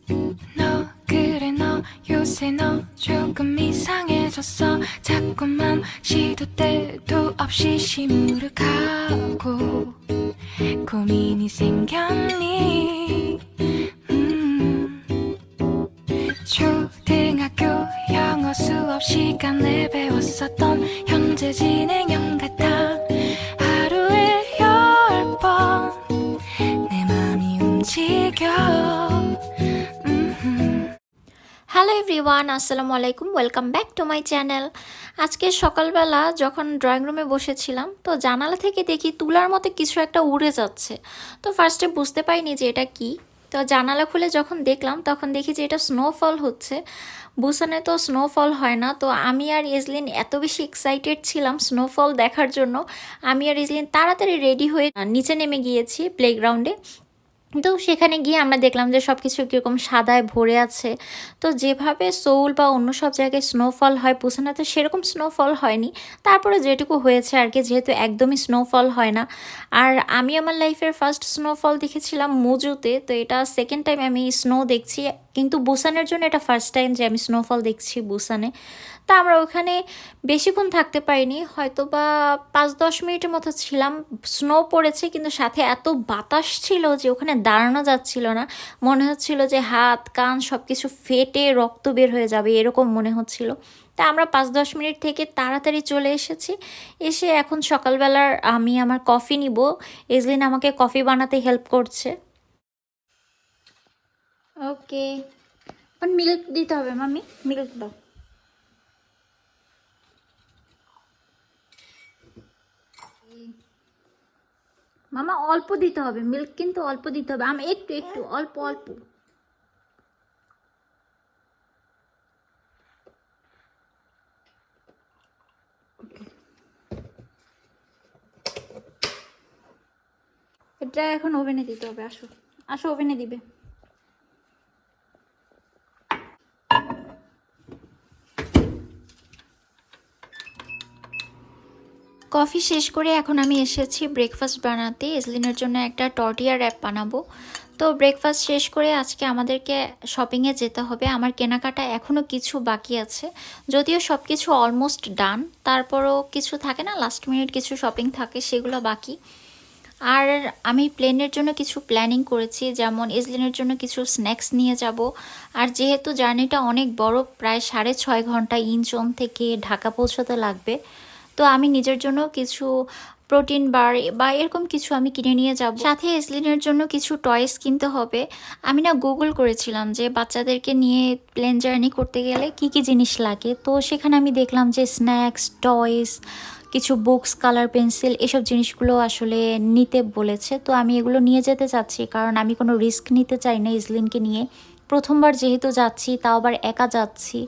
너 그래 너 요새 너 조금 이상해졌어 자꾸만 시도 때도 없이 시무룩하고 고민이 생겼니 초등학교 영어 수업 시간에 배웠었던 현재 진행형 같아 하루에 10번 내 맘이 움직여 hello everyone, আসসালামু আলাইকুম। Welcome back to my channel. আজকে সকালবেলা যখন ড্রয়িং রুমে বসেছিলাম তো জানালা থেকে দেখি তুলার মতো কিছু একটা উড়ে যাচ্ছে। তো ফার্স্টে বুঝতে পারিনি যে এটা কি। তো জানালা খুলে যখন দেখলাম তখন দেখি যে এটা স্নোফল হচ্ছে। বুসানে তো স্নোফল হয় না, তো আমি আর ইজলিন এত বেশি এক্সাইটেড ছিলাম স্নোফল দেখার জন্য। আমি আর ইজলিন তাড়াতাড়ি রেডি হয়ে নিচে নেমে গিয়েছি প্লেগ্রাউন্ডে। তো সেখানে গিয়ে আমরা দেখলাম যে সব কিছু কীরকম সাদায় ভরে আছে। তো যেভাবে সোল বা অন্য সব জায়গায় স্নোফল হয়, পুসানাতে সেরকম স্নোফল হয়নি। তারপরে যেটুকু হয়েছে আর কি, যেহেতু একদমই স্নোফল হয় না। আর আমি আমার লাইফের ফার্স্ট স্নোফল দেখেছিলাম মুজুতে, তো এটা সেকেন্ড টাইম আমি স্নো দেখছি। কিন্তু বুসানের জন্য এটা ফার্স্ট টাইম যে আমি স্নোফল দেখছি বুসানে। তা আমরা ওখানে বেশিক্ষণ থাকতে পারিনি, হয়তো বা 5-10 মিনিটের মতো ছিলাম। স্নো পড়েছে কিন্তু সাথে এত বাতাস ছিল যে ওখানে দাঁড়ানো যাচ্ছিল না। মনে হচ্ছিল যে হাত কান সব কিছু ফেটে রক্ত বের হয়ে যাবে, এরকম মনে হচ্ছিল। তা আমরা 5-10 মিনিট থেকে তাড়াতাড়ি চলে এসেছি। এসে এখন সকালবেলার আমি আমার কফি নিব। এজলিন আমাকে কফি বানাতে হেল্প করছে। ওকে, মিল্ক দিতে হবে মামি, মিল্ক দাও। মামা অল্প দিতে হবে মিল্ক, কিন্তু অল্প দিতে হবে। আমি একটু একটু অল্প অল্প। এটা এখন ওভেনে দিতে হবে। আসো আসো, ওভেনে দিবে। কফি শেষ করে এখন আমি এসেছি ব্রেকফাস্ট বানাতে। এজলিনের জন্য একটা টর্টিয়া র্যাপ বানাবো। তো ব্রেকফাস্ট শেষ করে আজকে আমাদেরকে শপিংয়ে যেতে হবে। আমার কেনাকাটা এখনও কিছু বাকি আছে, যদিও সব কিছু অলমোস্ট ডান। তারপরও কিছু থাকে না, লাস্ট মিনিট কিছু শপিং থাকে, সেগুলো বাকি। আর আমি প্লেনের জন্য কিছু প্ল্যানিং করেছি, যেমন এজলিনের জন্য কিছু স্ন্যাক্স নিয়ে যাব। আর যেহেতু জার্নিটা অনেক বড়, প্রায় 6.5 ঘন্টা ইনচন থেকে ঢাকা পৌঁছতে লাগবে, তো আমি নিজের জন্য কিছু প্রোটিন বার বা এরকম কিছু আমি কিনে নিয়ে যাব। সাথে এজলিনের জন্য কিছু টয়েস কিনতে হবে। আমি না গুগল করেছিলাম যে বাচ্চাদেরকে নিয়ে প্লেন জার্নি করতে গেলে কি কি জিনিস লাগে। তো সেখানে আমি দেখলাম যে স্ন্যাক্স, টয়েস, কিছু বুকস, কালার পেন্সিল, এসব জিনিসগুলো আসলে নিতে বলেছে। তো আমি এগুলো নিয়ে যেতে চাচ্ছি, কারণ আমি কোনো রিস্ক নিতে চাই না ইজলিনকে নিয়ে। প্রথমবার যেহেতু যাচ্ছি, তাও আবার একা যাচ্ছি,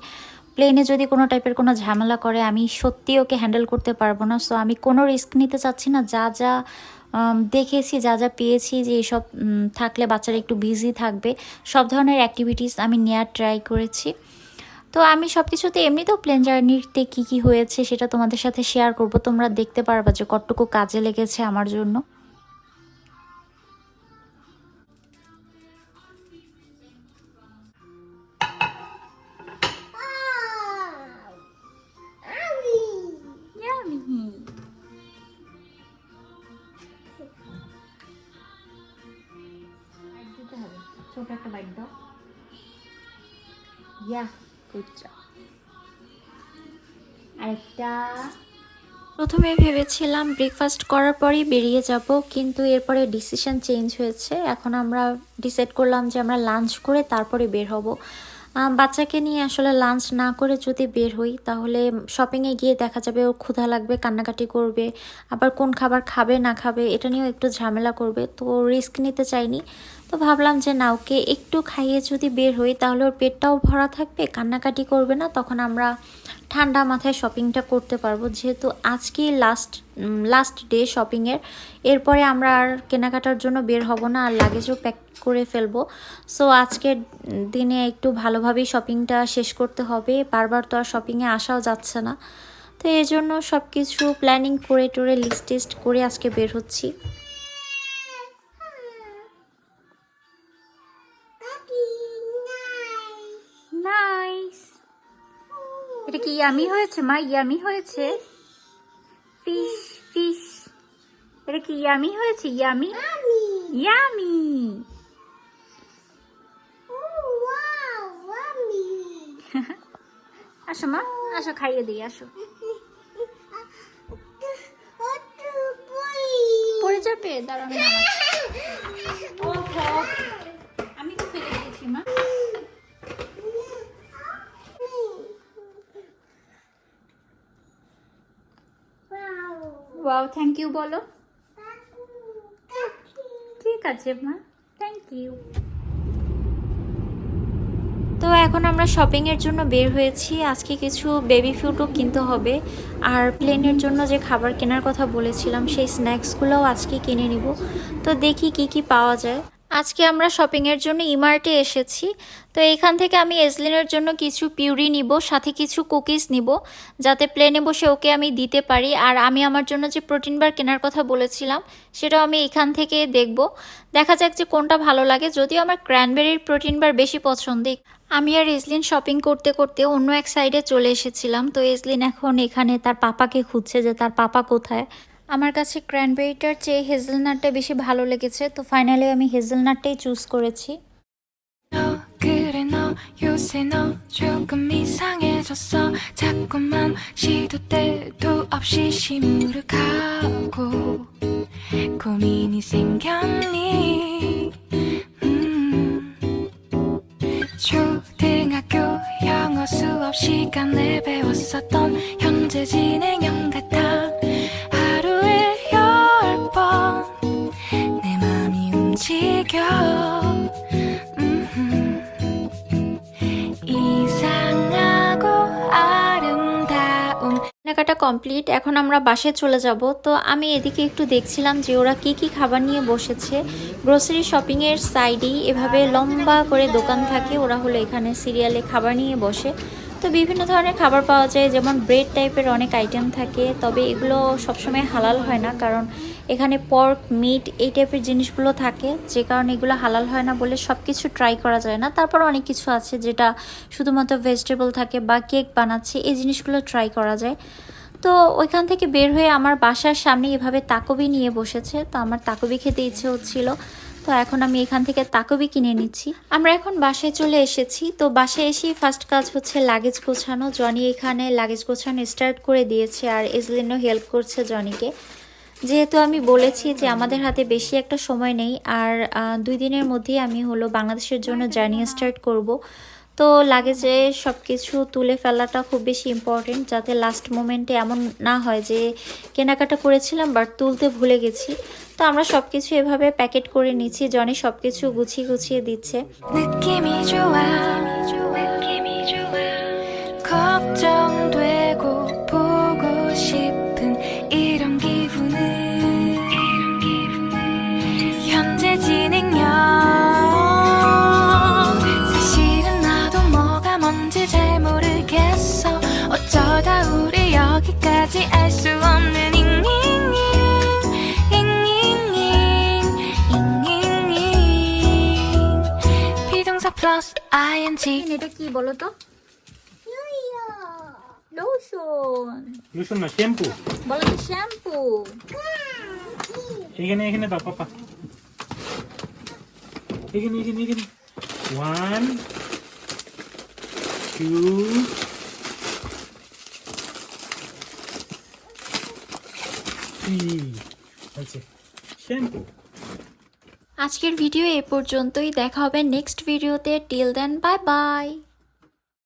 প্লেনে যদি কোনো টাইপের কোনো ঝামেলা করে আমি সত্যি ওকে হ্যান্ডেল করতে পারবো না। সো আমি কোনো রিস্ক নিতে চাচ্ছি না। যা যা দেখেছি, যা যা পেয়েছি যে এসব থাকলে বাচ্চারা একটু বিজি থাকবে, সব ধরনের অ্যাক্টিভিটিস আমি নেওয়ার ট্রাই করেছি। তো আমি সব কিছুতে এমনিতেও প্লেন জার্নিতে কী কী হয়েছে সেটা তোমাদের সাথে শেয়ার করব। তোমরা দেখতে পারবা যে কতটুকু কাজে লেগেছে আমার জন্য। ছোট একটা বাইট দাও। ইয়া, গুড জব। আরেকটা। প্রথমে ভেবেছিলাম ব্রেকফাস্ট করার পরই বেরিয়ে যাব, কিন্তু এরপরে ডিসিশন চেঞ্জ হয়েছে। এখন আমরা ডিসাইড করলাম যে আমরা লাঞ্চ করে তারপরে বের হব। বাচ্চাকে নিয়ে আসলে লাঞ্চ না করে যদি বের হই তাহলে শপিংয়ে গিয়ে দেখা যাবে ও ক্ষুধা লাগবে, কান্নাকাটি করবে, আবার কোন খাবার খাবে না খাবে এটা নিয়েও একটু ঝামেলা করবে। তো রিস্ক নিতে চাইনি। তো ভাবলাম যে না, ওকে একটু খাইয়ে যদি বের হই তাহলে ওর পেটটাও ভরা থাকবে, কান্নাকাটি করবে না, তখন আমরা ঠান্ডা মাথায় শপিংটা করতে পারবো। যেহেতু আজকেই লাস্ট ডে শপিংয়ের, এরপরে আমরা আর কেনাকাটার জন্য বের হব না, আর লাগেজও প্যাক করে ফেলবো। সো আজকের দিনে একটু ভালোভাবেই শপিংটা শেষ করতে হবে, বারবার তো আর শপিংয়ে আসাও যাচ্ছে না। তো এই জন্য সব কিছু প্ল্যানিং করে টোরে লিস্ট টিস্ট করে আজকে বের হচ্ছি। এটা কি ইয়ামি হয়েছে মা? ইয়ামি হয়েছে? ফিশ ফিশ, এটা কি ইয়ামি হয়েছে? Yummy yummy. আসো মা, আসো খাইয়ে দিই, আসো। পড়ে যাবে, দাঁড়ানো আমি তো ফেলে দিয়েছি মা। ওয়াও, থ্যাংক ইউ বলো। ঠিক আছে মা, থ্যাংক ইউ। তো এখন আমরা শপিংয়ের জন্য বের হয়েছি। আজকে কিছু বেবি ফুডও কিনতে হবে, আর প্লেনের জন্য যে খাবার কেনার কথা বলেছিলাম সেই স্ন্যাক্সগুলোও আজকে কিনে নিব। তো দেখি কি কি পাওয়া যায়। আজকে আমরা শপিংয়ের জন্য ইমার্টে এসেছি। তো এখান থেকে আমি এজলিনের জন্য কিছু পিউরি নিব, সাথে কিছু কুকিজ নিব, যাতে প্লেনে বসে ওকে আমি দিতে পারি। আর আমি আমার জন্য যে প্রোটিন বার কেনার কথা বলেছিলাম সেটাও আমি এখান থেকে দেখব, দেখা যাক যে কোনটা ভালো লাগে। যদিও আমার ক্র্যানবেরির প্রোটিন বার বেশি পছন্দ। আমি আর এজলিন শপিং করতে করতে অন্য এক সাইডে চলে এসেছিলাম। তো এজলিন এখন এখানে তার পাপাকে খুঁজছে যে তার পাপা কোথায়। আমার কাছে ক্র্যানবেরিটার চেয়ে হেজেলনাটটা বেশি ভালো লেগেছে, তো ফাইনালি আমি হেজেলনাটটাই চুজ করেছি। 너 그래 너 요새 너 조금 이상해졌어 자꾸만 시도 때도 없이 시무룩하고 고민이 생겼니 초등학교 영어 수업 시간에 배웠었던 현재 진행형 같아 하루에 10번 내 맘이 움직여 이상하고 아름다운 কেনাকাটা কমপ্লিট। এখন আমরা বাসায় চলে যাব। তো আমি এদিকে একটু দেখছিলাম যে ওরা কি কি খাবার নিয়ে বসেছে। গ্রোসারি শপিংয়ের সাইডেই এভাবে লম্বা করে দোকান থাকে, ওরা হলো এখানে সিরিয়ালে খাবার নিয়ে বসে। তো বিভিন্ন ধরনের খাবার পাওয়া যায়, যেমন ব্রেড টাইপের অনেক আইটেম থাকে, তবে এগুলো সবসময় হালাল হয় না, কারণ এখানে পর্ক মিট এই টাইপের জিনিসগুলো থাকে, যে কারণে এগুলো হালাল হয় না বলে সব কিছু ট্রাই করা যায় না। তারপর অনেক কিছু আছে যেটা শুধুমাত্র ভেজিটেবল থাকে, বা কেক বানাচ্ছে, এই জিনিসগুলো ট্রাই করা যায়। তো ওইখান থেকে বের হয়ে আমার বাসার সামনে এভাবে তাকবি নিয়ে বসেছে। তো আমার তাকবি খেতে ইচ্ছে হচ্ছিল, তো এখন আমি এখান থেকে তাকবি কিনে নিচ্ছি। আমরা এখন বাসায় চলে এসেছি। তো বাসায় এসেই ফার্স্ট কাজ হচ্ছে লাগেজ গোছানো। জনি এখানে লাগেজ গোছানো স্টার্ট করে দিয়েছে, আর এজলিনও হেল্প করছে জনিকে। যেহেতু আমি বলেছি যে আমাদের হাতে বেশি একটা সময় নেই, আর 2 দিনের মধ্যেই আমি হলো বাংলাদেশের জন্য জার্নি স্টার্ট করব। তো লাগেজে সব কিছু তুলে ফেলাটা খুব বেশি ইম্পর্টেন্ট, যাতে লাস্ট মোমেন্টে এমন না হয় যে কেনাকাটা করেছিলাম বাট তুলতে ভুলে গেছি। তো আমরা সব কিছু এভাবে প্যাকেট করে নিচ্ছি, জনি সব কিছু গুছিয়ে গুছিয়ে দিচ্ছে। 느낌이 좋아 걱정되고 보고 싶은 이런 기분은 현재 진행형 사실은 나도 뭐가 뭔지 잘 모르겠어 어쩌다 우리 여기까지 알 수 없는 잉잉잉 비동사 플러스 ing এটা কি বলো তো? লোশন। লোশন না, শ্যাম্পু। বলো তো শ্যাম্পু। এখানে এখানে দাও পাপা, এখানে এখানে এখানে 1 2 3 আচ্ছা শ্যাম্পু। আজকের ভিডিও এ পর্যন্তই, দেখা হবে নেক্সট ভিডিওতে। Till then, bye by.